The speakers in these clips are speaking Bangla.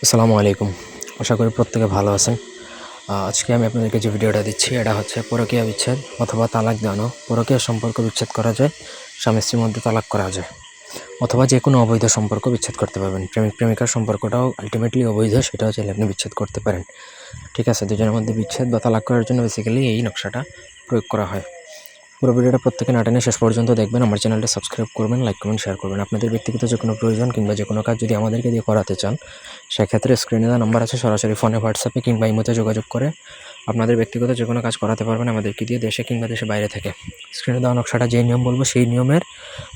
আসসালামু আলাইকুম। আশা করি প্রত্যেকে ভালো আছেন। আজকে আমি আপনাদেরকে যে ভিডিওটা দিচ্ছি এটা হচ্ছে পরকীয়া বিচ্ছেদ অথবা তালাক দেওয়ানো। পরকীয়া সম্পর্ক বিচ্ছেদ করা যায়, স্বামী স্ত্রীর মধ্যে তালাক করা যায়, অথবা যে কোনো অবৈধ সম্পর্ক বিচ্ছেদ করতে পারবেন। প্রেমিক প্রেমিকার সম্পর্কটাও আলটিমেটলি অবৈধ, সেটাও চাইলে আপনি বিচ্ছেদ করতে পারেন। ঠিক আছে, দুজনের মধ্যে বিচ্ছেদ বা তালাক করার জন্য বেসিক্যালি এই নকশাটা প্রয়োগ করা হয়। পুরো ভিডিওটা প্রত্যেকে না টেনে শেষ পর্যন্ত দেখবেন। আমার চ্যানেলটা সাবস্ক্রাইব করবেন, লাইক কমেন্ট শেয়ার করবেন। আপনাদের ব্যক্তিগত যে কোনো প্রয়োজন কিংবা যে কোনো কাজ যদি আমাদেরকে দিয়ে করাতে চান, সেক্ষেত্রে স্ক্রিনে দেওয়া নাম্বার আছে, সরাসরি ফোনে, হোয়াটসঅ্যাপে কিংবা ইমোতে যোগাযোগ করে আপনাদের ব্যক্তিগত যে কোনো কাজ করাতে পারবেন আমাদেরকে দিয়ে, দেশে কিংবা দেশের বাইরে থেকে। স্ক্রিনে দেওয়া নকশাটা যে নিয়ম বলবো সেই নিয়মের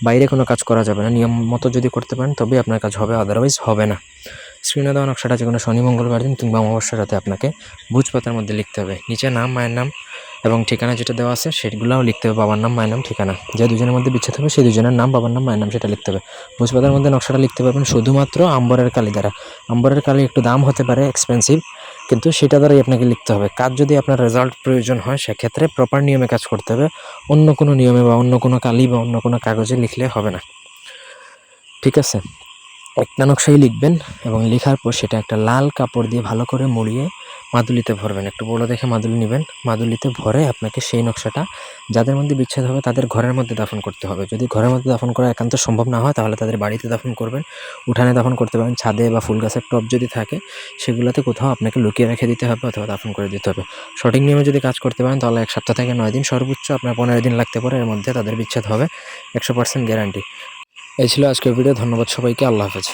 বাইরে কোনো কাজ করা যাবে না। নিয়ম মতো যদি করতে পারেন তবেই আপনার কাজ হবে, আদারওয়াইজ হবে না। স্ক্রিনে দেওয়া নকশাটা যে কোনো শনি মঙ্গলবার দিন কিংবা অমাবস্যার রাতে আপনাকে ভোজপাতার মধ্যে লিখতে হবে। নিচে নাম, মায়ের নাম এবং ঠিকানা যেটা দেওয়া আছে সেগুলোও লিখতে হবে। বাবার নাম, মায়ের নাম, ঠিকানা। যে দুজনের মধ্যে বিচ্ছেদ হবে সেই দুজনের নাম, বাবার নাম, মায়ের নাম সেটা লিখতে হবে। ভোজপাতার মধ্যে নকশাটা লিখতে পারবেন শুধুমাত্র আম্বরের কালি দ্বারা। আম্বরের কালি একটু দাম হতে পারে, এক্সপেন্সিভ, কিন্তু সেটা দ্বারাই আপনাকে লিখতে হবে। কাজ যদি আপনার রেজাল্ট প্রয়োজন হয় সেক্ষেত্রে প্রপার নিয়মে কাজ করতে হবে। অন্য কোনো নিয়মে বা অন্য কোনো কালি বা অন্য কোনো কাগজে লিখলে হবে না। ঠিক আছে, একটা নকশাই লিখবেন এবং লেখার পর সেটা একটা লাল কাপড় দিয়ে ভালো করে মুড়িয়ে মাদুলিতে ভরবেন। একটু বড় দেখে মাদুলি নেবেন। মাদুলিতে ভরে আপনাকে সেই নকশাটা যাদের মধ্যে বিচ্ছেদ হবে তাদের ঘরের মধ্যে দাফন করতে হবে। যদি ঘরের মধ্যে দাফন করা একান্ত সম্ভব না হয় তাহলে তাদের বাড়িতে দাফন করবেন, উঠানে দাফন করতে পারেন, ছাদে বা ফুল গাছের টব যদি থাকে সেগুলোতে কোথাও আপনাকে লুকিয়ে রেখে দিতে হবে অথবা দাফন করে দিতে হবে। সঠিক নিয়মে যদি কাজ করতে পারেন তাহলে 1 সপ্তাহ থেকে 9 দিন, সর্বোচ্চ আপনার 15 দিন লাগতে পারে। এর মধ্যে তাদের বিচ্ছেদ হবে, 100% গ্যারান্টি। এই ছিল আজকের ভিডিও। ধন্যবাদ সবাইকে। আল্লাহ হাফেজ।